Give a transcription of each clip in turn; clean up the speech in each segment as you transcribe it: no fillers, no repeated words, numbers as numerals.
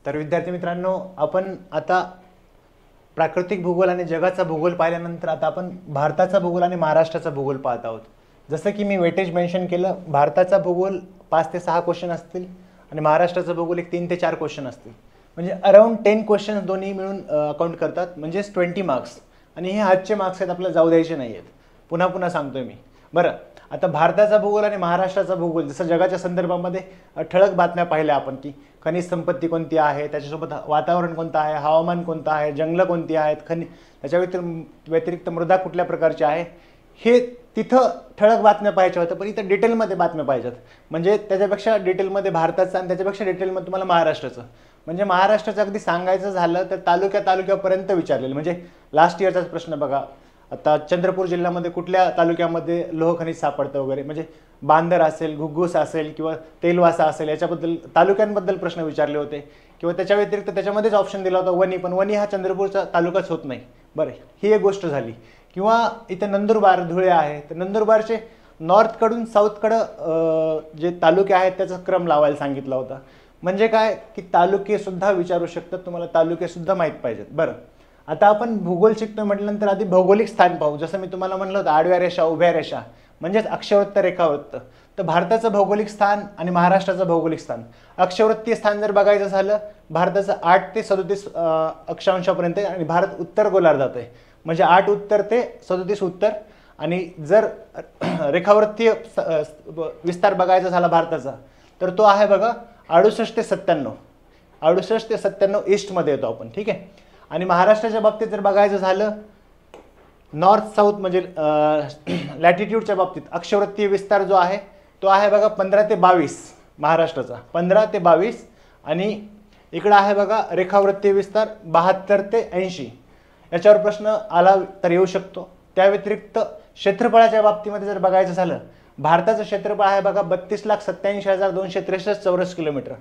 तर विद्यार्थी मित्रांनो, आपण आता प्राकृतिक भूगोल आणि जगाचा भूगोल पाहिल्यानंतर आता आपण भारताचा भूगोल आणि महाराष्ट्राचा भूगोल पाहत आहोत. जसं की मी वेटेज मेन्शन केलं, भारताचा भूगोल 5 ते 6 क्वेश्चन असतील आणि महाराष्ट्राचा भूगोल एक 3 ते 4 क्वेश्चन असतील. म्हणजे अराउंड 10 क्वेश्चन दोन्ही मिळून अकाउंट करतात, म्हणजेच 20 मार्क्स. आणि हे हातचे मार्क्स आहेत, आपल्याला जाऊ द्यायचे नाही आहेत. पुन्हा पुन्हा सांगतोय मी. बरं, आता भारताचा भूगोल आणि महाराष्ट्राचा भूगोल, जसं जगाच्या संदर्भामध्ये ठळक बातम्या पाहिल्या आपण, की खनिज संपत्ती कोणती आहे, त्याच्यासोबत वातावरण कोणतं आहे, हवामान कोणतं आहे, जंगलं कोणती आहेत, त्याच्या व्यतिरिक्त मृदा कुठल्या प्रकारची आहे, हे तिथं ठळक बातम्या पाहिजे होत्या. पण इथं डिटेलमध्ये बातम्या पाहिजेत. म्हणजे त्याच्यापेक्षा डिटेलमध्ये भारताचं आणि त्याच्यापेक्षा डिटेलमध्ये तुम्हाला महाराष्ट्राचं. म्हणजे महाराष्ट्राचं अगदी सांगायचं झालं तर तालुक्यापर्यंत विचारलेलं. म्हणजे लास्ट इयरचाच प्रश्न बघा, आता चंद्रपूर जिल्ह्यामध्ये कुठल्या तालुक्यामध्ये लोह खनिज सापडतं वगैरे, म्हणजे बांदर असेल, घुग्गुस असेल किंवा तेलवासा असेल, याच्याबद्दल तालुक्यांबद्दल प्रश्न विचारले होते. किंवा त्याच्या व्यतिरिक्त त्याच्यामध्येच ऑप्शन दिला होता वणी, पण वणी हा चंद्रपूरचा तालुकाच होत नाही. बरं, ही एक गोष्ट झाली. किंवा इथे नंदुरबार, धुळे आहे, तर नंदुरबारचे नॉर्थकडून साऊथकडं जे तालुके आहेत त्याचा क्रम लावायला सांगितला होता. म्हणजे काय, की तालुकेसुद्धा विचारू शकतात, तुम्हाला तालुकेसुद्धा माहीत पाहिजेत. बरं, आता आपण भूगोल शिकतो म्हटल्यानंतर आधी भौगोलिक स्थान पाहू. जसं मी तुम्हाला म्हणलं होतं, आडव्या रेषा, उभ्या रेषा, म्हणजेच अक्षवृत्त, रेखावृत्त. तर भारताचं भौगोलिक स्थान आणि महाराष्ट्राचं भौगोलिक स्थान, अक्षवृत्तीय स्थान जर बघायचं झालं, भारताचं 8 ते 37 अक्षांशापर्यंत आहे आणि भारत उत्तर गोलार्धात आहे. म्हणजे 8 उत्तर ते 37 उत्तर. आणि जर रेखावृत्तीय विस्तार बघायचा झाला भारताचा, तर तो आहे बघा 68 ते 97. 68 ते 97 ईस्टमध्ये येतो आपण, ठीक आहे. आणि महाराष्ट्राच्या बाबतीत जर बघायचं झालं, नॉर्थ साऊथ म्हणजे लॅटिट्यूडच्या बाबतीत अक्षवृत्तीय विस्तार जो आहे तो आहे बघा 15 ते 22 महाराष्ट्राचा, 15 ते 22. आणि इकडं आहे बघा रेखावृत्तीय विस्तार 72 ते 80. याच्यावर प्रश्न आला तर येऊ शकतो. त्या व्यतिरिक्त क्षेत्रफळाच्या बाबतीमध्ये जर बघायचं झालं, भारताचं क्षेत्रफळ आहे बघा 32,87,263 चौरस किलोमीटर.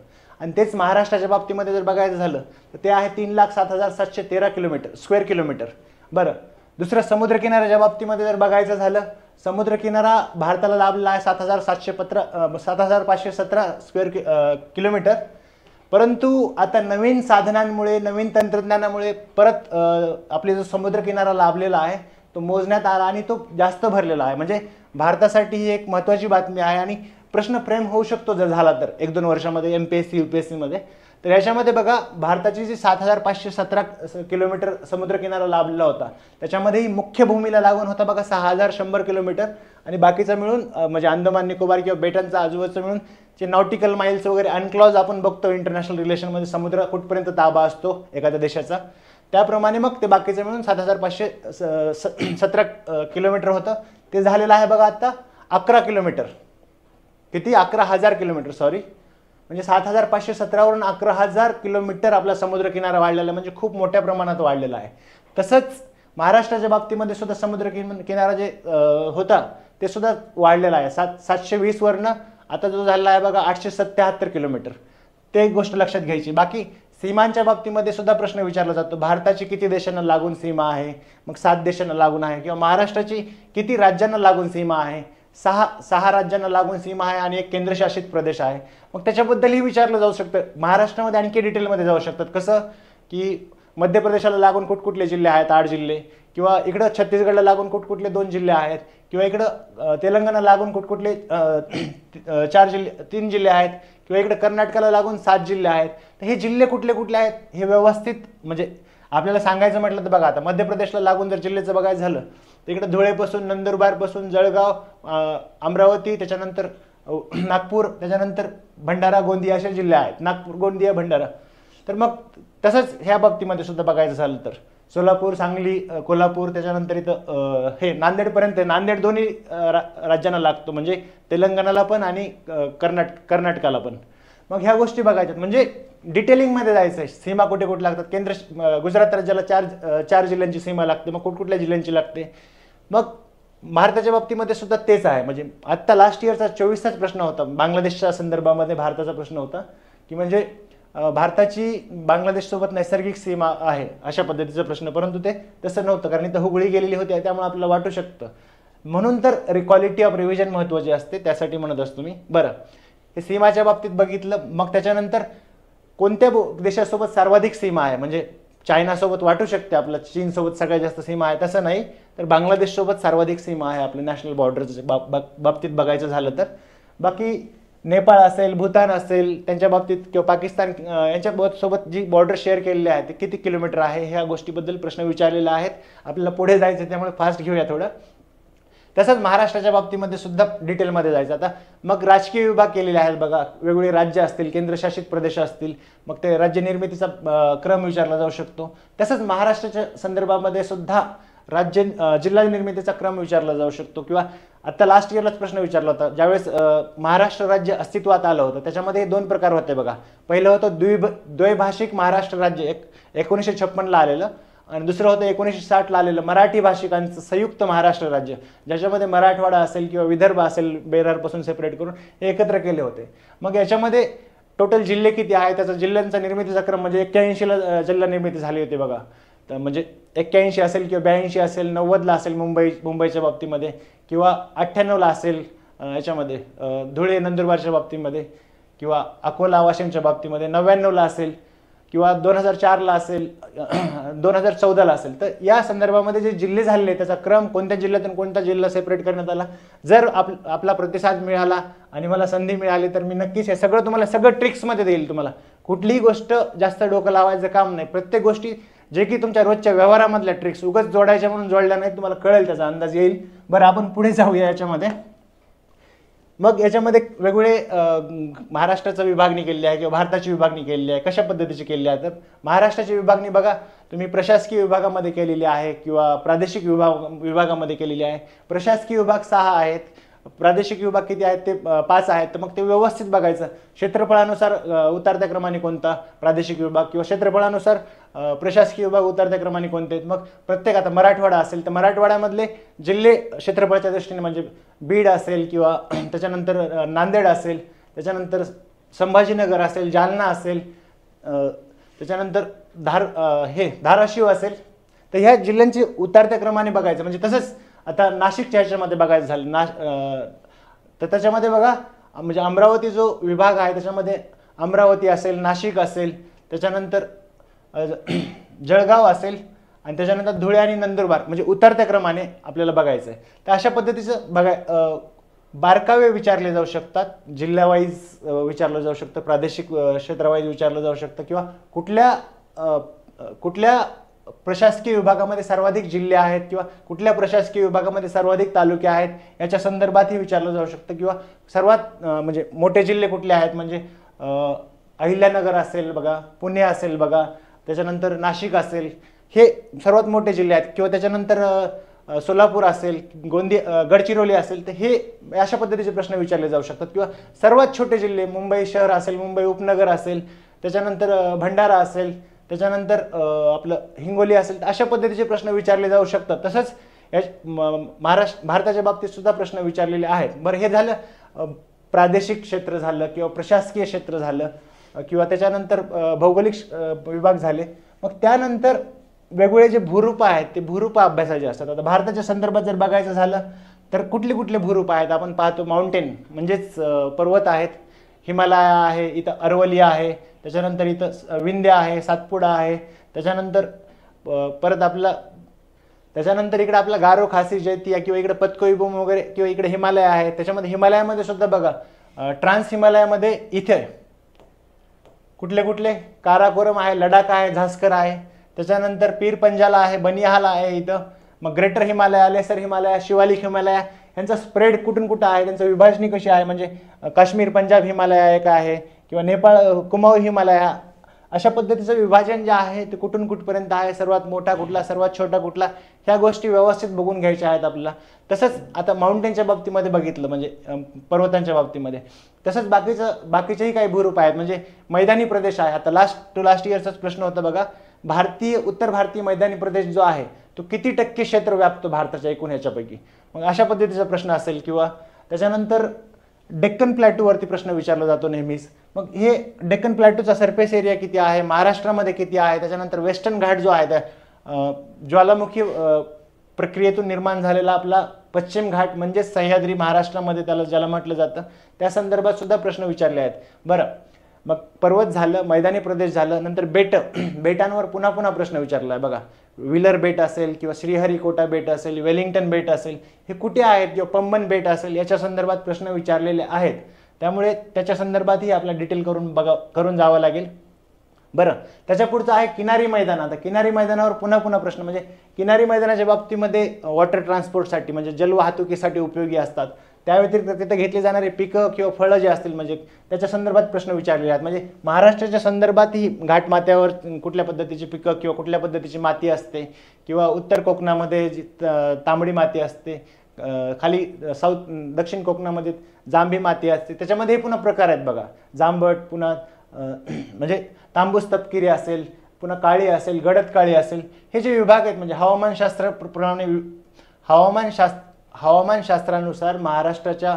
आणि तेच महाराष्ट्राच्या बाबतीमध्ये जर बघायचं झालं तर ते आहे 3,07,713 स्क्वेअर किलोमीटर. बरं, दुसरं समुद्रकिनाऱ्याच्या बाबतीमध्ये जर बघायचं झालं, समुद्रकिनारा भारताला लाभलेला आहे 7,517 स्क्वेअर किलोमीटर. परंतु आता नवीन साधनांमुळे, नवीन तंत्रज्ञानामुळे परत आपले जो समुद्रकिनारा लाभलेला आहे तो मोजण्यात आला आणि तो जास्त भरलेला आहे. म्हणजे भारतासाठी ही एक महत्त्वाची बातमी आहे. आणि प्रश्न फ्रेम होऊ शकतो जर झाला तर 1-2 वर्षामध्ये MPSC UPSCमध्ये. तर याच्यामध्ये बघा, भारताची जी 7,517 किलोमीटर समुद्रकिनारा लाभलेला होता, त्याच्यामध्येही मुख्य भूमीला लागून होता बघा 6,100 किलोमीटर. आणि बाकीचं मिळून म्हणजे अंदमान निकोबार किंवा बेटांचा आजूबाजूचं मिळून जे नॉटिकल माइल्स वगैरे अनक्लॉज आपण बघतो इंटरनॅशनल रिलेशनमध्ये, समुद्र कुठपर्यंत ताबा असतो एखाद्या देशाचा, त्याप्रमाणे मग ते बाकीचं मिळून 7,517 किलोमीटर होतं. ते झालेलं आहे बघा आता 11 किलोमीटर. किती? 11,000 किलोमीटर, सॉरी. म्हणजे 7,517 वरून 11,000 किलोमीटर आपला समुद्रकिनारा वाढलेला आहे. म्हणजे खूप मोठ्या प्रमाणात वाढलेला आहे. तसंच महाराष्ट्राच्या बाबतीमध्ये सुद्धा समुद्रकिनारा जे होता ते सुद्धा वाढलेला आहे. 720 वरनं आता जो झालेला आहे बघा 877 किलोमीटर. ते एक गोष्ट लक्षात घ्यायची. बाकी सीमांच्या बाबतीमध्ये सुद्धा प्रश्न विचारला जातो, भारताची किती देशांना लागून सीमा आहे, मग 7 देशांना लागून आहे. किंवा महाराष्ट्राची किती राज्यांना लागून सीमा आहे, 6 राज्यांना लागून सीमा आहे आणि एक केंद्रशासित प्रदेश आहे. मग त्याच्याबद्दलही विचारलं जाऊ शकतं. महाराष्ट्रामध्ये आणखी डिटेलमध्ये जाऊ शकतात. कसं की मध्य प्रदेशाला लागून कुठकुठले जिल्हे आहेत, 8 जिल्हे. किंवा इकडं छत्तीसगडला लागून कुठकुठले 2 जिल्हे आहेत. किंवा इकडं तेलंगणा लागून कुठकुठले 3 जिल्हे आहेत. किंवा इकडे कर्नाटकाला लागून 7 जिल्हे आहेत. तर हे जिल्हे कुठले कुठले आहेत हे व्यवस्थित म्हणजे आपल्याला सांगायचं म्हटलं तर बघा, आता मध्य प्रदेशला लागून जर जिल्ह्याचं बघायचं झालं तर इकडे धुळेपासून, नंदुरबारपासून, जळगाव, अमरावती, त्याच्यानंतर नागपूर, त्याच्यानंतर भंडारा, गोंदिया असे जिल्हे आहेत. नागपूर, गोंदिया, भंडारा. तर मग तसंच ह्या बाबतीमध्ये सुद्धा बघायचं झालं तर सोलापूर, सांगली, कोल्हापूर, त्याच्यानंतर इथं हे नांदेडपर्यंत. नांदेड दोन्ही राज्यांना लागतो, म्हणजे तेलंगणाला पण आणि कर्नाटकाला पण. मग ह्या गोष्टी बघायच्यात. म्हणजे डिटेलिंगमध्ये जायचं आहे. सीमा कुठे कुठे लागतात. गुजरात राज्याला 4 जिल्ह्यांची सीमा लागते. मग कुठकुठल्या जिल्ह्यांची लागते. मग भारताच्या बाबतीमध्ये सुद्धा तेच आहे. म्हणजे आत्ता लास्ट इयरचा 24चाच प्रश्न होता, बांगलादेशच्या संदर्भामध्ये भारताचा प्रश्न होता की म्हणजे भारताची बांगलादेशसोबत नैसर्गिक सीमा आहे अशा पद्धतीचा प्रश्न. परंतु ते तसं नव्हतं, कारण इथं हुगळी गेलेली होती, त्यामुळे आपल्याला वाटू शकतं. म्हणून तर क्वालिटी ऑफ रिव्हिजन महत्त्वाची असते, त्यासाठी म्हणत असतो मी. बरं, हे सीमाच्या बाबतीत बघितलं. मग त्याच्यानंतर कोणत्या देशासोबत सर्वाधिक सीमा आहे, म्हणजे चायनासोबत वाटू शकते आपलं, चीनसोबत सगळ्यात जास्त सीमा आहे तसं नाही, तर बांगलादेशसोबत सर्वाधिक सीमा आहे आपल्या नॅशनल बॉर्डरच्या बाबतीत बघायचं झालं तर. बाकी नेपाळ असेल, भूतान असेल त्यांच्या बाबतीत किंवा पाकिस्तान यांच्या सोबत जी बॉर्डर शेअर केलेली आहे ते किती किलोमीटर आहे, ह्या गोष्टीबद्दल प्रश्न विचारलेले आहेत. आपल्याला पुढे जायचं त्यामुळे फास्ट घेऊया थोडं. तसंच महाराष्ट्राच्या बाबतीमध्ये सुद्धा डिटेलमध्ये जायचं. आता मग राजकीय विभाग केलेले आहेत बघा, वेगवेगळे राज्य असतील, केंद्रशासित प्रदेश असतील, मग ते राज्य निर्मितीचा क्रम विचारला जाऊ शकतो. तसंच महाराष्ट्राच्या संदर्भामध्ये सुद्धा जिल्हा निर्मितीचा क्रम विचारला जाऊ शकतो. किंवा आता लास्ट इयरलाच प्रश्न विचारला होता, ज्यावेळेस महाराष्ट्र राज्य अस्तित्वात आलं होतं त्याच्यामध्ये 2 प्रकार होते बघा. पहिलं होतं द्वैभाषिक महाराष्ट्र राज्य 1956ला आलेलं, आणि दुसरं होतं 1960ला आलेलं मराठी भाषिकांचं संयुक्त महाराष्ट्र राज्य, ज्याच्यामध्ये मराठवाडा असेल किंवा विदर्भ असेल बेरारपासून सेपरेट करून हे एकत्र केले होते. मग याच्यामध्ये टोटल जिल्हे किती आहे, त्याचा जिल्ह्यांचा निर्मितीचा क्रम म्हणजे 81ला जिल्हा निर्मिती झाली होती बघा. तर म्हणजे 81 असेल किंवा 82 असेल, 90ला असेल मुंबईच्या बाबतीमध्ये, किंवा 98ला असेल याच्यामध्ये धुळे नंदुरबारच्या बाबतीमध्ये, किंवा अकोला वाशिमच्या बाबतीमध्ये 99ला असेल, किंवा 2004ला असेल, 2014ला असेल. तर या संदर्भामध्ये जे जिल्हे झालेले त्याचा क्रम कोणत्या जिल्ह्यातून कोणता जिल्हा सेपरेट करण्यात आला, जर आपला प्रतिसाद मिळाला आणि मला संधी मिळाली तर मी नक्कीच हे सगळं तुम्हाला सगळं ट्रिक्समध्ये देईल. तुम्हाला कुठलीही गोष्ट जास्त डोकं लावायचं काम नाही. प्रत्येक गोष्टी जे की तुमच्या रोजच्या व्यवहारामधल्या ट्रिक्स उगाच जोडायच्या म्हणून जोडल्या नाही, तुम्हाला कळेल, त्याचा अंदाज येईल. बरं, आपण पुढे जाऊया याच्यामध्ये. मग याच्यामध्ये वेगवेगळे महाराष्ट्राची विभागणी केलेली आहे किंवा भारताची विभागणी केलेली आहे. कशा पद्धतीची केलेली आहे, तर महाराष्ट्राची विभागणी बघा तुम्ही प्रशासकीय विभागामध्ये केलेली आहे किंवा प्रादेशिक विभागामध्ये केलेली आहे. प्रशासकीय विभाग 6 आहेत, प्रादेशिक विभाग किती आहेत ते 5 आहेत. तर मग ते व्यवस्थित बघायचं. क्षेत्रफळानुसार उतरत्या क्रमाने कोणता प्रादेशिक विभाग किंवा क्षेत्रफळानुसार प्रशासकीय विभाग उतरत्या क्रमाने कोणते आहेत. मग प्रत्येक आता मराठवाडा असेल तर मराठवाड्यामधले जिल्हे क्षेत्रफळाच्या दृष्टीने म्हणजे बीड असेल किंवा त्याच्यानंतर नांदेड असेल, त्याच्यानंतर संभाजीनगर असेल, जालना असेल, त्याच्यानंतर धाराशिव असेल. तर ह्या जिल्ह्यांची उतरत्या क्रमाने बघायचं. म्हणजे तसंच आता नाशिकच्या ह्याच्यामध्ये बघायचं झालं तर त्याच्यामध्ये बघा म्हणजे अमरावती जो विभाग आहे त्याच्यामध्ये अमरावती असेल, नाशिक असेल, त्याच्यानंतर जळगाव असेल, आणि त्याच्यानंतर धुळे आणि नंदुरबार, म्हणजे उतरत्या क्रमाने आपल्याला बघायचं आहे. तर अशा पद्धतीचं बारकावे विचारले जाऊ शकतात, जिल्ह्यावाईज विचारलं जाऊ शकतं, प्रादेशिक क्षेत्रावाईज विचारलं जाऊ शकतं, किंवा कुठल्या प्रशासकीय विभागामध्ये सर्वाधिक जिल्हे आहेत किंवा कुठल्या प्रशासकीय विभागामध्ये सर्वाधिक तालुके आहेत याच्या संदर्भातही विचारलं जाऊ शकतं. किंवा सर्वात म्हणजे मोठे जिल्हे कुठले आहेत, म्हणजे अहिल्यानगर असेल बघा, पुणे असेल बघा, त्याच्यानंतर नाशिक असेल, हे सर्वात मोठे जिल्हे आहेत. किंवा त्याच्यानंतर सोलापूर असेल, गडचिरोली असेल, तर हे अशा पद्धतीचे प्रश्न विचारले जाऊ शकतात. किंवा सर्वात छोटे जिल्हे मुंबई शहर असेल, मुंबई उपनगर असेल, त्याच्यानंतर भंडारा असेल, त्याच्यानंतर आपलं हिंगोली असेल, अशा पद्धतीचे प्रश्न विचारले जाऊ शकतात. तसंच भारताच्या बाबतीत सुद्धा प्रश्न विचारलेले आहेत. बरं, हे झालं प्रादेशिक क्षेत्र झालं किंवा प्रशासकीय क्षेत्र झालं किंवा त्याच्यानंतर भौगोलिक विभाग झाले. मग त्यानंतर वेगवेगळे जे भूरूप आहेत ते भूरूप अभ्यासाचे असतात. आता भारताच्या संदर्भात जर बघायचं झालं तर कुठले भूरूप आहेत आपण पाहतो. माउंटेन म्हणजेच पर्वत आहेत, हिमालय आहे, इथं अरवली आहे, त्याच्यानंतर इथं विंध्य आहे, सातपुडा आहे, त्याच्यानंतर परत त्याच्यानंतर इकडे आपला गारो खासी जैतिया किंवा इकडे पतकोईबूम वगैरे किंवा इकडे हिमालय आहे. त्याच्यामध्ये हिमालयामध्ये सुद्धा बघा ट्रान्स हिमालयामध्ये इथे कुठले काराकोरम आहे, लडाख आहे, झास्कर आहे, त्याच्यानंतर पीर पंजाला आहे, बनिहाल आहे इथं. मग ग्रेटर हिमालय, लेसर हिमालय, शिवालिक हिमालय, यांचा स्प्रेड कुठून कुठं आहे, त्यांचं विभाजनी कशी आहे, म्हणजे काश्मीर पंजाब हिमालय एक आहे किंवा नेपाळ कुमाऊ हिमालय, अशा पद्धतीचं विभाजन जे आहे ते कुठून कुठपर्यंत आहे, सर्वात मोठा कुठला, सर्वात छोटा कुठला, ह्या गोष्टी व्यवस्थित बघून घ्यायच्या आहेत आपल्याला. तसंच आता माउंटेनच्या बाबतीमध्ये बघितलं म्हणजे पर्वतांच्या बाबतीमध्ये, तसंच बाकीचेही काही भूरूप आहेत. म्हणजे मैदानी प्रदेश आहे. आता लास्ट इयरचाच प्रश्न होता बघा, उत्तर भारतीय मैदानी प्रदेश जो आहे तो किती टक्के क्षेत्र व्यापतो भारताच्या एकूण ह्याच्यापैकी, मग अशा पद्धतीचा प्रश्न असेल. किंवा त्याच्यानंतर डेक्कन प्लॅटूवरती प्रश्न विचारला जातो नेहमीच. मग हे डेक्कन प्लॅटूचा सरफेस एरिया किती आहे, महाराष्ट्रामध्ये किती आहे, त्याच्यानंतर वेस्टर्न घाट जो आहे ज्वालामुखी प्रक्रियेतून निर्माण झालेला आपला पश्चिम घाट म्हणजे सह्याद्री महाराष्ट्रामध्ये ज्याला म्हटलं जातं, त्या संदर्भात सुद्धा प्रश्न विचारले आहेत. बरं, मग पर्वत झालं, मैदानी प्रदेश झालं, नंतर बेटांवर पुन्हा पुन्हा प्रश्न विचारला आहे बघा. व्हीलर बेट असेल किंवा श्रीहरिकोटा बेट असेल, वेलिंग्टन बेट असेल, हे कुठे आहेत, किंवा पंबन बेट असेल, याच्या संदर्भात प्रश्न विचारलेले आहेत. त्यामुळे त्याच्या संदर्भातही आपल्याला डिटेल करून जावं लागेल. बरं, त्याच्या पुढचं आहे किनारी मैदान. आता किनारी मैदानावर पुन्हा पुन्हा प्रश्न, म्हणजे किनारी मैदानाच्या बाबतीमध्ये वॉटर ट्रान्सपोर्टसाठी म्हणजे जलवाहतुकीसाठी उपयोगी असतात. त्या व्यतिरिक्त तिथे घेतली जाणारी पिकं किंवा फळं जे असतील म्हणजे त्याच्या संदर्भात प्रश्न विचारलेले आहेत. म्हणजे महाराष्ट्राच्या संदर्भातही घाटमाथ्यावर कुठल्या पद्धतीची पिकं किंवा कुठल्या पद्धतीची माती असते, किंवा उत्तर कोकणामध्ये जी तांबडी माती असते, खाली दक्षिण कोकणामध्ये जांभी माती असते, त्याच्यामध्ये पुन्हा प्रकार आहेत बघा. जांभट, पुन्हा म्हणजे तांबूस तपकिरी असेल, पुन्हा काळी असेल, गडद काळी असेल, हे जे विभाग आहेत म्हणजे हवामानशास्त्रानुसार महाराष्ट्राच्या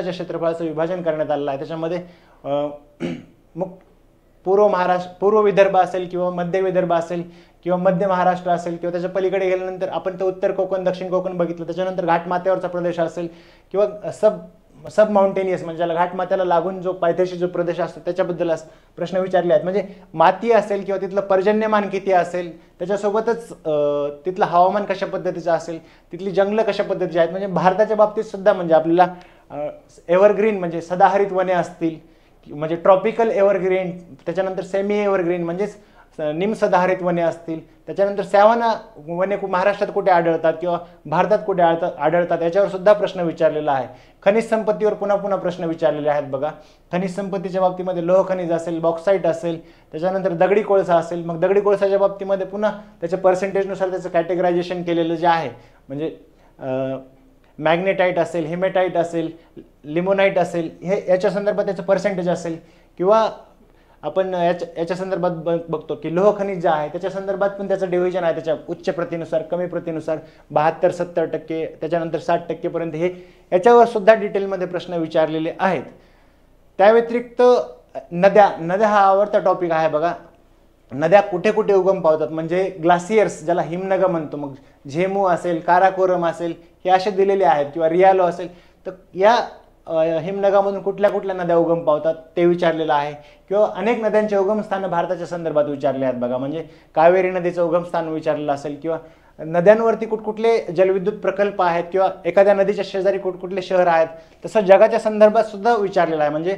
क्षेत्रफळाचं विभाजन करण्यात आलेलं आहे. त्याच्यामध्ये पूर्व विदर्भ असेल किंवा मध्य विदर्भ असेल किंवा मध्य महाराष्ट्र असेल, किंवा त्याच्या पलीकडे गेल्यानंतर आपण तर उत्तर कोकण, दक्षिण कोकण बघितलं. त्याच्यानंतर घाटमाथ्यावरचा प्रदेश असेल किंवा सब माउंटेनियस म्हणजे ज्याला घाटमाथ्याला लागून जो पायथ्याशी जो प्रदेश असतो त्याच्याबद्दल प्रश्न विचारले आहेत. म्हणजे माती असेल किंवा तिथलं पर्जन्यमान किती असेल, त्याच्यासोबतच तिथलं हवामान कशा पद्धतीचं असेल, तिथली जंगलं कशा पद्धतीची आहेत. म्हणजे भारताच्या बाबतीत सुद्धा म्हणजे आपल्याला एव्हरग्रीन म्हणजे सदाहरित वने असतील, म्हणजे ट्रॉपिकल एव्हरग्रीन, त्याच्यानंतर सेमी एव्हरग्रीन म्हणजेच निमसदाहरित वने असतील, त्याच्यानंतर सॅवाना वने महाराष्ट्रात कुठे आढळतात किंवा भारतात कुठे आढळतात, याच्यावर सुद्धा प्रश्न विचारलेला आहे. खनिज संपत्तीवर पुन्हा पुन्हा प्रश्न विचारलेले आहेत बघा. खनिज संपत्तीच्या बाबतीमध्ये लोह खनिज असेल, बॉक्साईट असेल, त्याच्यानंतर दगडी कोळसा असेल. मग दगडी कोळसाच्या बाबतीमध्ये पुन्हा त्याच्या पर्सेंटेजनुसार त्याचं कॅटेगरायझेशन केलेलं जे आहे, म्हणजे मॅग्नेटाईट असेल, हिमेटाईट असेल, लिमोनाईट असेल, हे याच्या संदर्भात त्याचं पर्सेंटेज असेल. किंवा आपण याच्या संदर्भात बघतो की लोह खनिज जे आहे त्याच्या संदर्भात पण त्याचं डिव्हिजन आहे, त्याच्या उच्च प्रतीनुसार, कमी प्रतीनुसार 72-70%, त्याच्यानंतर 60% पर्यंत, हे याच्यावर सुद्धा डिटेलमध्ये प्रश्न विचारलेले आहेत. त्या व्यतिरिक्त नद्या हा आवडता टॉपिक आहे बघा. नद्या कुठे कुठे उगम पावतात, म्हणजे ग्लासियर्स ज्याला हिमनग म्हणतो, मग झेमू असेल, काराकोरम असेल, हे असे दिलेले आहेत, किंवा रियालो असेल. तर या हिमनगामधून कुठल्या कुठल्या नद्या उगम पावतात ते विचारलेलं आहे. किंवा अनेक नद्यांचे उगमस्थान भारताच्या संदर्भात विचारले आहेत बघा. म्हणजे कावेरी नदीचं उगमस्थान विचारलेलं असेल, किंवा नद्यांवरती कुठकुठले जलविद्युत प्रकल्प आहेत, किंवा एखाद्या नदीच्या शेजारी कुठकुठले शहर आहेत, तसं जगाच्या संदर्भात सुद्धा विचारलेलं आहे. म्हणजे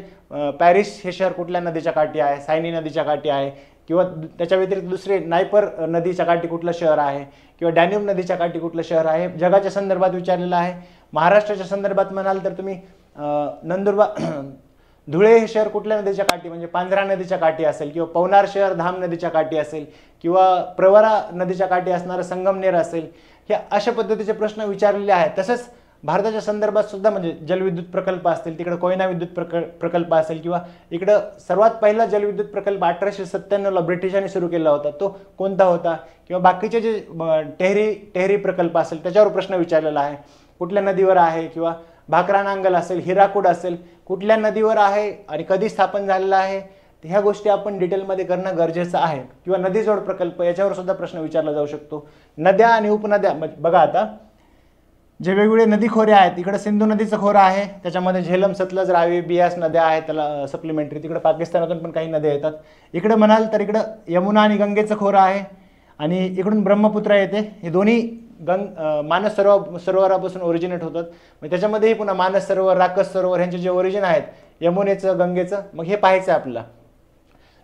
पॅरिस हे शहर कुठल्या नदीच्या काठी आहे, सायनी नदीच्या काठी आहे, किंवा त्याच्या व्यतिरिक्त दुसरे नायपर नदीच्या काठी कुठलं शहर आहे, किंवा डॅन्यूब नदीच्या काठी कुठलं शहर आहे, जगाच्या संदर्भात विचारलेलं आहे. महाराष्ट्राच्या संदर्भात म्हणाल तर तुम्ही नंदुरबार, धुळे हे शहर कुठल्या नदीच्या काठी, म्हणजे पांझरा नदीच्या काठी असेल, किंवा पवनार शहर धाम नदीच्या काठी असेल, किंवा प्रवरा नदीच्या काठी असणारं संगमनेर असेल. हे अशा पद्धतीचे प्रश्न विचारलेले आहेत. तसंच भारताच्या संदर्भात सुद्धा म्हणजे जलविद्युत प्रकल्प असतील, तिकडे कोयना विद्युत प्रकल्प असेल, किंवा इकडं सर्वात पहिला जलविद्युत प्रकल्प 1897ला ब्रिटिशांनी सुरू केला होता, तो कोणता होता, किंवा बाकीचे जे टेहरी प्रकल्प असेल त्याच्यावर प्रश्न विचारलेला आहे. कुठल्या नदीवर आहे, किंवा भाकरानांगल असेल, हिराकूड असेल, कुठल्या नदीवर आहे आणि कधी स्थापन झालेला आहे, ह्या गोष्टी आपण डिटेलमध्ये करणं गरजेचं आहे. किंवा नदीजोड प्रकल्प याच्यावर सुद्धा प्रश्न विचारला जाऊ शकतो. नद्या आणि उपनद्या बघा, आता जे वेगवेगळे नदी खोरे आहेत, इकडे सिंधू नदीचं खोरं आहे, त्याच्यामध्ये झेलम, सतलज, रावी, बियास नद्या आहेत त्याला सप्लिमेंटरी. तिकडे पाकिस्तानातून पण काही नद्या येतात. इकडे म्हणाल तर इकडं यमुना आणि गंगेचं खोरं आहे, आणि इकडून ब्रह्मपुत्रा येते. हे दोन्ही मानस सरोवरापासून ओरिजिनेट होतात. मग त्याच्यामध्येही पुन्हा मानस सरोवर, राकस सरोवर यांचे जे ओरिजिन आहेत, यमुनेचं, गंगेचं, मग हे पाहायचं आहे आपल्याला.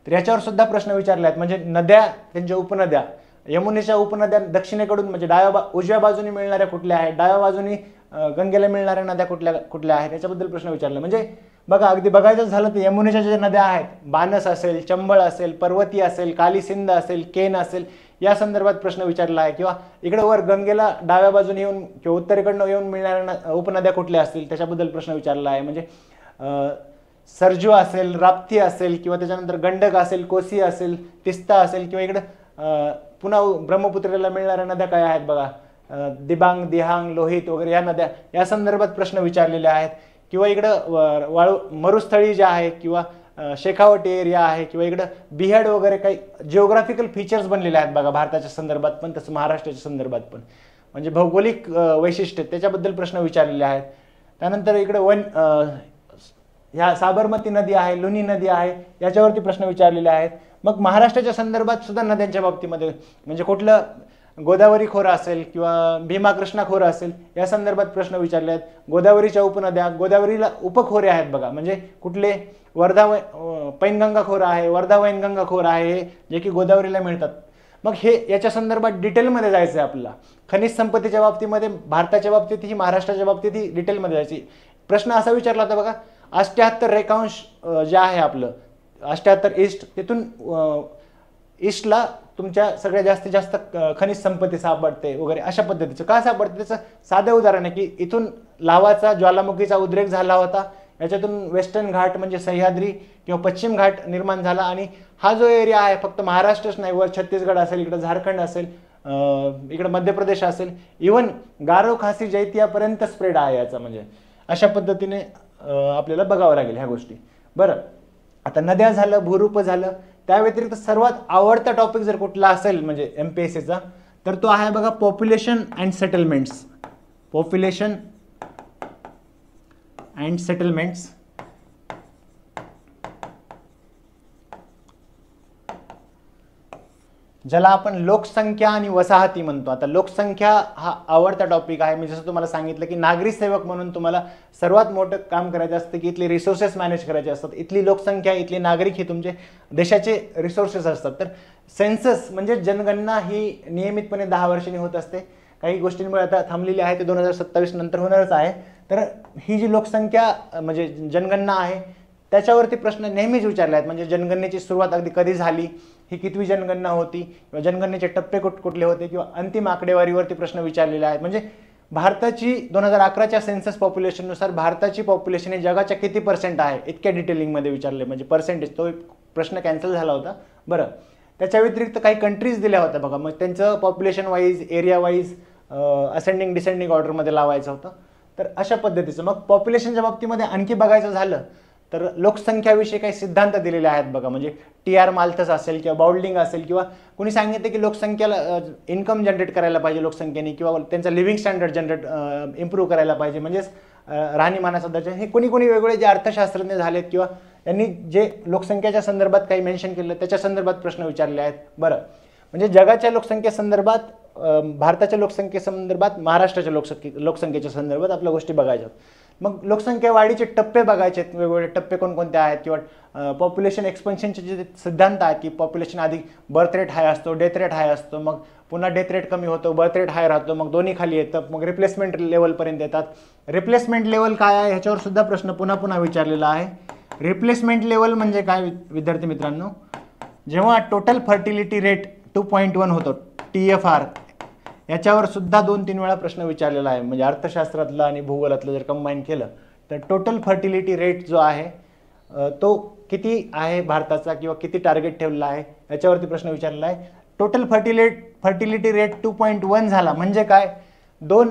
तर याच्यावर सुद्धा प्रश्न विचारले आहेत. म्हणजे नद्या, त्यांच्या उपनद्या, यमुनेच्या उपनद्या दक्षिणेकडून म्हणजे उजव्या बाजूने मिळणाऱ्या कुठल्या आहेत, डाव्या बाजूने गंगेला मिळणाऱ्या नद्या कुठल्या आहेत, याच्याबद्दल प्रश्न विचारले. म्हणजे बघा, अगदी बघायचं झालं तर यमुनेच्या ज्या नद्या आहेत, बानस असेल, चंबळ असेल, पर्वती असेल, काली सिंध असेल, केन असेल, या संदर्भात प्रश्न विचारला आहे. किंवा इकडे वर गंगेला डाव्या बाजूने येऊन किंवा उत्तरेकडनं येऊन मिळणाऱ्या उपनद्या कुठल्या असतील त्याच्याबद्दल प्रश्न विचारला आहे. म्हणजे सरजू असेल, राप्ती असेल, किंवा त्याच्यानंतर गंडक असेल, कोसी असेल, तिस्ता असेल, किंवा इकडं पुन्हा ब्रह्मपुत्रेला मिळणाऱ्या नद्या काय आहेत बघा, दिबांग, दिहांग, लोहित वगैरे या नद्या, या संदर्भात प्रश्न विचारलेले आहेत. किंवा इकडं मरुस्थळी जे आहे, किंवा शेखावटी एरिया आहे, किंवा इकडं बिहाड वगैरे काही जिओग्राफिकल फीचर्स बनलेले आहेत बघा भारताच्या संदर्भात पण, तसं महाराष्ट्राच्या संदर्भात पण, म्हणजे भौगोलिक वैशिष्ट्य त्याच्याबद्दल प्रश्न विचारलेले आहेत. त्यानंतर इकडे ह्या साबरमती नदी आहे, लुनी नदी आहे, याच्यावरती प्रश्न विचारलेले आहेत. मग महाराष्ट्राच्या संदर्भात सुद्धा नद्यांच्या बाबतीमध्ये म्हणजे कुठलं गोदावरी खोरं असेल किंवा भीमा कृष्णा खोरं असेल या संदर्भात प्रश्न विचारले आहेत. गोदावरीच्या उपनद्या, गोदावरीला उपखोरे आहेत बघा, म्हणजे कुठले वर्धा पैनगंगा खोरं आहे, वर्धा वैनगंगा खोरं आहे, जे की गोदावरीला मिळतात. मग हे याच्या संदर्भात डिटेलमध्ये जायचं आहे आपल्याला. खनिज संपत्तीच्या बाबतीमध्ये भारताच्या बाबतीत ही, महाराष्ट्राच्या बाबतीत ही डिटेलमध्ये जायची. प्रश्न असा विचारला होता बघा, 88 रेखांश जे आहे आपलं 88 ईस्ट, तिथून ईस्टला तुमच्या सगळ्यात जास्तीत जास्त खनिज संपत्ती सापडते वगैरे अशा पद्धतीचं. का सापडते त्याचं साधं उदाहरण आहे की इथून लावाचा ज्वालामुखीचा उद्रेक झाला होता, याच्यातून वेस्टर्न घाट म्हणजे सह्याद्री किंवा पश्चिम घाट निर्माण झाला. आणि हा जो एरिया आहे फक्त महाराष्ट्रच नाही, वर छत्तीसगड असेल, इकडे झारखंड असेल, इकडे मध्य प्रदेश असेल, इवन गारो खासी जैतियापर्यंत स्प्रेड आहे याचा. म्हणजे अशा पद्धतीने आपल्याला बघावं लागेल ह्या गोष्टी. बरं, आता नद्या झालं, भूरूप झालं, त्या व्यतिरिक्त सर्वात आवडता टॉपिक जर कुठला असेल म्हणजे MPSCचा तर तो आहे बघा population and settlements. Population and settlements. ज्याला आपण लोकसंख्या आणि वसाहती म्हणतो. आता लोकसंख्या हा आवडता टॉपिक आहे. मी जसं तुम्हाला सांगितलं की नागरी सेवक म्हणून तुम्हाला सर्वात मोठं काम करायचं असतं की इथले रिसोर्सेस मॅनेज करायचे असतात. इथली लोकसंख्या, इथले नागरिक हे तुमचे देशाचे रिसोर्सेस असतात. तर सेन्सस म्हणजे जनगणना ही नियमितपणे 10 वर्षांनी होत असते. काही गोष्टींमुळे आता थांबलेली आहे, ते 2027 नंतर होणारच आहे. तर ही जी लोकसंख्या म्हणजे जनगणना आहे त्याच्यावरती प्रश्न नेहमीच विचारले आहेत. म्हणजे जनगणनेची सुरुवात अगदी कधी झाली, ही कितवी जनगणना होती, किंवा जनगणनेचे टप्पे कुठले होते, किंवा अंतिम आकडेवारीवरती प्रश्न विचारलेले आहेत. म्हणजे भारताची 2011च्या सेन्सस पॉप्युलेशननुसार भारताची पॉप्युलेशन ही जगाच्या किती % आहे इतक्या डिटेलिंगमध्ये विचारले. म्हणजे पर्सेंटेज, तो प्रश्न कॅन्सल झाला होता. बरं, त्याच्या व्यतिरिक्त काही कंट्रीज दिल्या होत्या बघा, मग त्यांचं population wise, area wise ascending descending ऑर्डरमध्ये लावायचं होतं. तर अशा पद्धतीचं. मग पॉप्युलेशनच्या बाबतीमध्ये आणखी बघायचं झालं तर लोकसंख्याविषयी काही सिद्धांत दिलेले आहेत बघा. म्हणजे TR माल्थस असेल किंवा बाउल्डिंग असेल, किंवा कुणी सांगितलं की लोकसंख्याला इन्कम जनरेट करायला पाहिजे लोकसंख्येने, किंवा त्यांचा लिव्हिंग स्टँडर्ड इम्प्रूव्ह करायला पाहिजे, म्हणजेच राहणीमानाचा दर्जा. हे कोणी वेगवेगळे जे अर्थशास्त्रज्ञ झालेत किंवा त्यांनी जे लोकसंख्येच्या संदर्भात काही मेन्शन केलं त्याच्या संदर्भात प्रश्न विचारले आहेत. बरं, म्हणजे जगाच्या लोकसंख्येसंदर्भात, भारताच्या लोकसंख्येसंदर्भात, महाराष्ट्राच्या लोकसंख्येच्या संदर्भात आपल्या गोष्टी बघायच्या. मग लोकसंख्या वाढीचे टप्पे बघायचे आहेत, वेगवेगळे टप्पे कोणकोणते आहेत, किंवा पॉप्युलेशन एक्सपेन्शनचे जे सिद्धांत आहेत की पॉप्युलेशन आधी बर्थ रेट हाय असतो, डेथ रेट हाय असतो, मग पुन्हा डेथ रेट कमी होतो, बर्थ रेट हाय राहतो, मग दोन्ही खाली येतं, मग रिप्लेसमेंट लेवलपर्यंत येतात. रिप्लेसमेंट लेवल काय आहे ह्याच्यावर सुद्धा प्रश्न पुन्हा विचारलेला आहे. रिप्लेसमेंट लेवल म्हणजे काय विद्यार्थी मित्रांनो, जेव्हा टोटल फर्टिलिटी रेट 2.1 होतो TFR, याच्यावर सुद्धा 2-3 वेळा प्रश्न विचारलेला आहे. म्हणजे अर्थशास्त्रातलं आणि भूगोलातलं जर कंबाईन केलं तर टोटल फर्टिलिटी रेट जो आहे तो किती आहे भारताचा, किंवा किती टार्गेट ठेवलेला आहे याच्यावरती प्रश्न विचारलेला आहे. टोटल फर्टिलिटी रेट 2.1 झाला म्हणजे काय, 2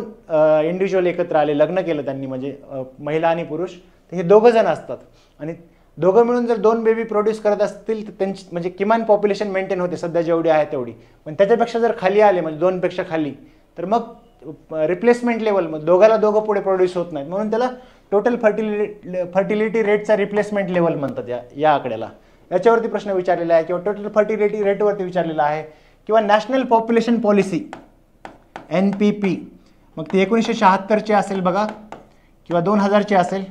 इंडिव्हिज्युअल एकत्र आले, लग्न केलं त्यांनी, म्हणजे महिला आणि पुरुष, तर हे 2 जण असतात आणि दोघं मिळून जर 2 बेबी प्रोड्यूस करत असतील तर त्यांची म्हणजे किमान पॉप्युलेशन मेंटेन होते सध्या जेवढी आहे तेवढी. पण त्याच्यापेक्षा जर खाली आले म्हणजे 2 पेक्षा खाली, तर मग रिप्लेसमेंट लेवल, मग दोघं पुढे प्रोड्यूस होत नाहीत, म्हणून त्याला टोटल फर्टिलिटी रेटचा रिप्लेसमेंट लेवल म्हणतात या आकड्याला. याच्यावरती प्रश्न विचारलेला आहे, किंवा टोटल फर्टिलिटी रेटवरती विचारलेला आहे, किंवा नॅशनल पॉप्युलेशन पॉलिसी NPP, मग ती 1976ची असेल बघा किंवा 2000ची असेल.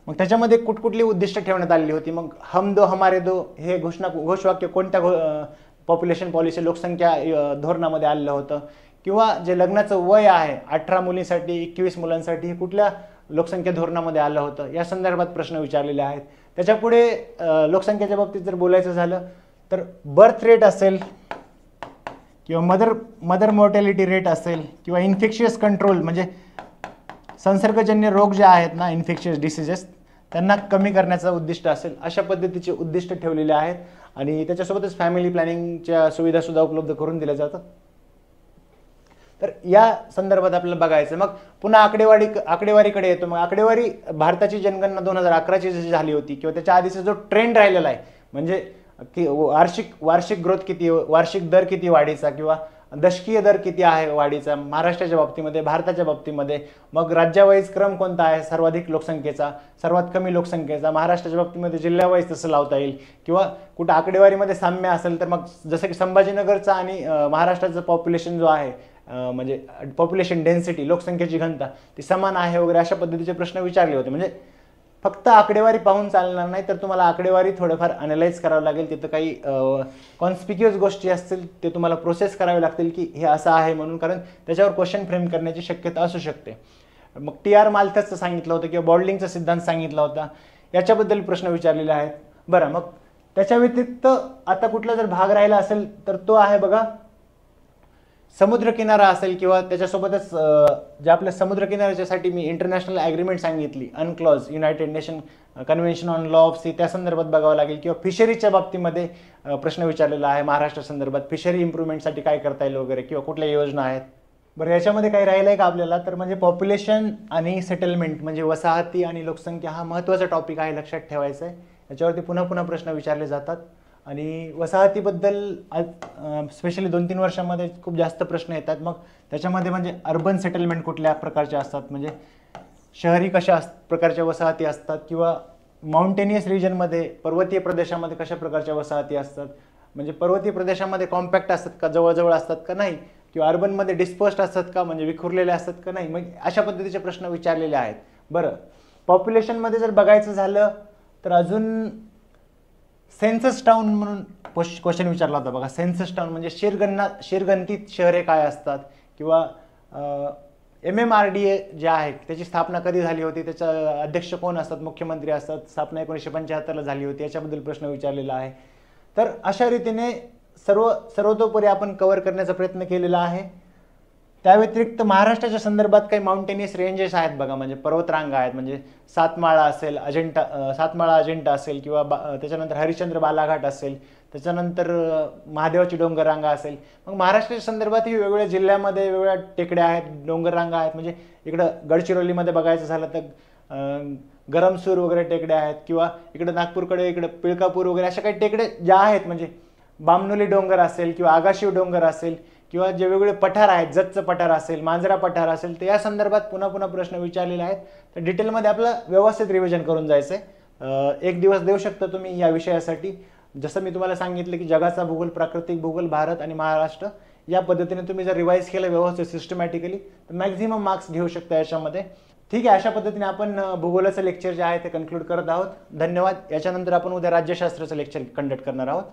मग त्याच्यामध्ये कुठली उद्दिष्ट ठेवण्यात आलेली होती. मग हम दो हमारे दो हे घोषवाक्य कोणत्या पॉप्युलेशन पॉलिसी लोकसंख्या धोरणामध्ये आलेलं होतं, किंवा जे लग्नाचं वय आहे 18 मुलींसाठी 21 मुलांसाठी हे कुठल्या लोकसंख्या धोरणामध्ये आलं होतं, या संदर्भात प्रश्न विचारलेले आहेत. त्याच्यापुढे लोकसंख्येच्या बाबतीत जर बोलायचं झालं तर बर्थ रेट असेल, किंवा मदर मॉर्टॅलिटी रेट असेल, किंवा इन्फेक्शियस कंट्रोल म्हणजे संसर्गजन्य रोग जे आहेत ना, इन्फेक्शियस डिसीजेस, त्यांना कमी करण्याचं उद्दिष्ट असेल. अशा पद्धतीचे उद्दिष्ट ठेवलेले आहेत. आणि त्याच्यासोबतच फॅमिली प्लॅनिंगच्या सुविधासुद्धा उपलब्ध करून दिल्या जातात. तर या संदर्भात आपल्याला बघायचं. मग पुन्हा आकडेवारीकडे येतो. मग आकडेवारी भारताची जनगणना 2011ची जशी झाली होती, किंवा त्याच्या आधीचा जो ट्रेंड राहिलेला आहे, म्हणजे की वार्षिक ग्रोथ किती, वार्षिक दर किती वाढीचा, किंवा दशकीय दर किती आहे वाढीचा महाराष्ट्राच्या बाबतीमध्ये, भारताच्या बाबतीमध्ये, मग राज्यावाईज क्रम कोणता आहे सर्वाधिक लोकसंख्येचा, सर्वात कमी लोकसंख्येचा, महाराष्ट्राच्या बाबतीमध्ये जिल्ह्यावाईज तसं लावता येईल, किंवा कुठं आकडेवारीमध्ये साम्य असेल तर मग जसं की संभाजीनगरचा आणि महाराष्ट्राचं पॉप्युलेशन जो आहे म्हणजे पॉप्युलेशन डेन्सिटी, लोकसंख्येची घनता ती समान आहे वगैरे अशा पद्धतीचे प्रश्न विचारले होते. म्हणजे फक्त आकडेवारी पाहून चालणार नाही, तर तुम्हाला आकडेवारी थोडंफार अनालाइज करावं लागेल. तिथं काही कॉन्स्पिक्युअस गोष्टी असतील ते तुम्हाला प्रोसेस करावे लागतील की हे असं आहे म्हणून, कारण त्याच्यावर क्वेश्चन फ्रेम करण्याची शक्यता असू शकते. मग टी.आर. माल्थसचं सांगितलं होतं किंवा बॉल्डिंगचा सिद्धांत सांगितला होता, याच्याबद्दल प्रश्न विचारलेले आहेत. बरं, मग त्याच्या व्यतिरिक्त आता कुठला जर भाग राहिला असेल तर तो आहे बघा समुद्रकिनारा असेल, किंवा त्याच्यासोबतच जे आपल्या समुद्रकिनाऱ्याच्यासाठी मी इंटरनॅशनल ॲग्रीमेंट सांगितली UNCLOS, United Nation Convention on Law of Sea, त्या संदर्भात बघावं लागेल. किंवा फिशरीच्या बाबतीमध्ये प्रश्न विचारलेला आहे महाराष्ट्र संदर्भात, फिशरी इम्प्रूव्हमेंटसाठी काय करता येईल वगैरे, किंवा कुठल्या योजना आहेत. बरं, याच्यामध्ये काही राहिलं आहे का आपल्याला, तर म्हणजे पॉप्युलेशन आणि सेटलमेंट म्हणजे वसाहती आणि लोकसंख्या हा महत्त्वाचा टॉपिक आहे, लक्षात ठेवायचा आहे. याच्यावरती पुन्हा पुन्हा प्रश्न विचारले जातात. आणि वसाहतीबद्दल स्पेशली 2-3 वर्षामध्ये खूप जास्त प्रश्न येतात. मग त्याच्यामध्ये म्हणजे अर्बन सेटलमेंट कुठल्या प्रकारच्या असतात, म्हणजे शहरी कशा प्रकारच्या वसाहती असतात, किंवा माउंटेनियस रिजनमध्ये पर्वतीय प्रदेशामध्ये कशा प्रकारच्या वसाहती असतात, म्हणजे पर्वतीय प्रदेशामध्ये कॉम्पॅक्ट असतात का, जवळजवळ असतात का नाही, किंवा अर्बनमध्ये डिस्पर्स्ड असतात का, म्हणजे विखुरलेले असतात का नाही, मग अशा पद्धतीचे प्रश्न विचारलेले आहेत. बरं, पॉप्युलेशनमध्ये जर बघायचं झालं तर अजून सेन्सस टाउन म्हणून क्वेश्चन विचारला होता बघा. सेन्सस टाउन म्हणजे शिरगणतीत शहरे काय असतात, किंवा MMRDA जे आहे त्याची स्थापना कधी झाली होती, त्याचा अध्यक्ष कोण असतात, मुख्यमंत्री असतात, स्थापना 1975ला झाली होती, याच्याबद्दल प्रश्न विचारलेला आहे. तर अशा रीतीने सर्वतोपरी आपण कव्हर करण्याचा प्रयत्न केलेला आहे. त्या व्यतिरिक्त महाराष्ट्राच्या संदर्भात काही माउंटेनियस रेंजेस आहेत बघा, म्हणजे पर्वतरांगा आहेत, म्हणजे सातमाळा असेल, सातमाळा अजिंठा असेल, किंवा त्याच्यानंतर हरिश्चंद्र बालाघाट असेल, त्याच्यानंतर महादेवाची डोंगररांगा असेल. मग महाराष्ट्राच्या संदर्भातही वेगवेगळ्या जिल्ह्यामध्ये वेगवेगळ्या टेकड्या आहेत, डोंगररांगा आहेत. म्हणजे इकडं गडचिरोलीमध्ये बघायचं झालं तर गरमसूर वगैरे टेकड्या आहेत, किंवा इकडं नागपूरकडे इकडं पिळकापूर वगैरे अशा काही टेकड्या ज्या आहेत, म्हणजे बामनोली डोंगर असेल, किंवा आगाशिव डोंगर असेल, किंवा जे वेगवेगळे पठार आहेत, जतचं पठार असेल, मांजरा पठार असेल, तर या संदर्भात पुन्हा पुन्हा प्रश्न विचारलेले आहेत. तर डिटेलमध्ये आपलं व्यवस्थित रिव्हिजन करून जायचं आहे. 1 दिवस देऊ शकता तुम्ही या विषयासाठी. जसं मी तुम्हाला सांगितलं की जगाचा भूगोल, प्राकृतिक भूगोल, भारत आणि महाराष्ट्र या पद्धतीने तुम्ही जर रिवाईज केलं व्यवस्थित सिस्टमॅटिकली तर मॅक्झिमम मार्क्स घेऊ शकता याच्यामध्ये. ठीक आहे, अशा पद्धतीने आपण भूगोलाचं लेक्चर जे आहे ते कन्क्लूड करत आहोत. धन्यवाद. याच्यानंतर आपण उद्या राज्यशास्त्राचं लेक्चर कंडक्ट करणार आहोत.